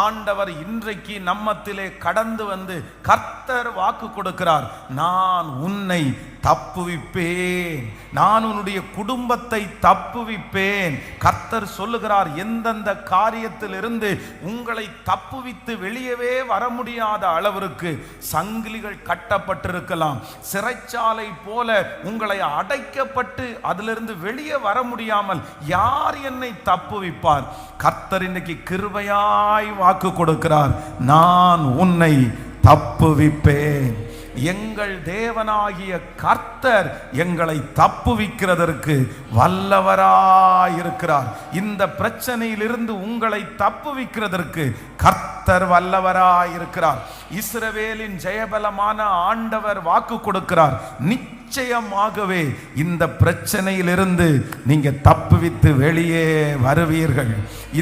ஆண்டவர் இன்றைக்கு நம்மத்திலே கடந்து வந்து கர்த்தர் வாக்கு கொடுக்கிறார். நான் உன்னை தப்புவிப்பேன், நான் உன்னுடைய குடும்பத்தை தப்புவிப்பேன். கர்த்தர் சொல்லுகிறார், எந்தெந்த காரியத்திலிருந்து உங்களை தப்புவித்து வெளியவே வர முடியாத அளவிற்கு சங்கிலிகள் கட்டப்பட்டிருக்கலாம், சிறைச்சாலை போல உங்களை அடைக்கப்பட்டு அதிலிருந்து வெளியே வர முடியாமல் யார் என்னை தப்புவிப்பார்? கர்த்தர் இன்னைக்கு கிருபையாய் வாக்கு கொடுக்கிறார், நான் உன்னை தப்புவிப்பேன். எங்கள் தேவனாகிய கர்த்தர் எங்களை தப்புவிக்கிறதற்கு வல்லவராயிருக்கிறார். இந்த பிரச்சனையிலிருந்து உங்களை தப்புவிக்கிறதற்கு கர்த்தர் வல்லவராயிருக்கிறார். இஸ்ரவேலின் ஜெயபலமான ஆண்டவர் வாக்கு கொடுக்கிறார், நிச்சயமாகவே இந்த பிரச்சனையிலிருந்து நீங்க தப்புவித்து வெளியே வருவீர்கள்.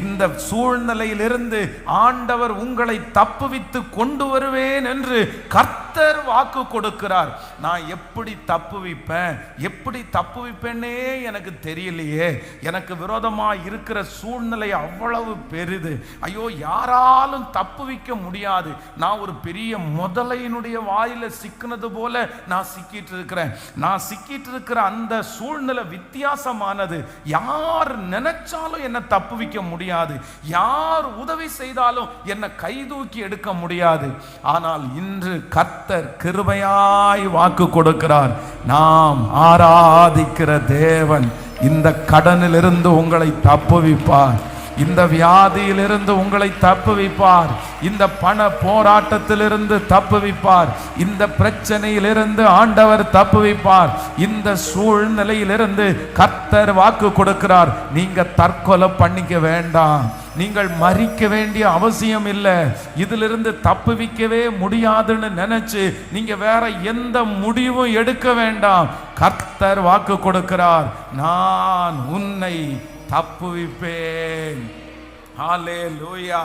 இந்த சூழ்நிலையிலிருந்து ஆண்டவர் உங்களை தப்புவித்து கொண்டு வருவேன் என்று கர்த்தர் வாக்கு கொடுக்கிறார். நான் எப்படி தப்புவிப்பேன், எப்படி தப்புவிப்பேன்னே எனக்கு தெரியலையே. எனக்கு விரோதமா இருக்கிற சூழ்நிலை அவ்வளவு பெரிது. ஐயோ, யாராலும் தப்புவிக்க முடியாது. நான் ஒரு பெரிய முதலையினுடைய வாயில சிக்கினது போல நான் சிக்கிட்டு இருக்கிறேன். நான் சிக்கிட்டு இருக்கிற அந்த சூழ்நிலை வித்தியாசமானது. யார் நினைச்சாலும் என்ன தப்புவிக்க முடியாது, யார் உதவி செய்தாலும் என்ன கைதூக்கி எடுக்க முடியாது. ஆனால் இன்று கர்த்தர் கிருபையாய் வாக்கு கொடுக்கிறார், நாம் ஆராதிக்கிற தேவன் இந்த கடனிலிருந்து உங்களை தப்புவிப்பார், இந்த வியாதியிலிருந்து உங்களை தப்புவிப்பார், இந்த பண போராட்டத்திலிருந்து தப்புவிப்பார், இந்த பிரச்சனையிலிருந்து ஆண்டவர் தப்புவிப்பார். இந்த சூழ்நிலையிலிருந்து கர்த்தர் வாக்கு கொடுக்கிறார், நீங்க தற்கொலை பண்ணிக்க வேண்டாம், நீங்கள் மறிக்க வேண்டிய அவசியம் இல்லை. இதிலிருந்து தப்புவிக்கவே முடியாதுன்னு நினைச்சு நீங்க வேற எந்த முடிவும் எடுக்க வேண்டாம். கர்த்தர் வாக்கு கொடுக்கிறார், நான் உன்னை தப்புவிப்பேன். ஹல்லேலூயா.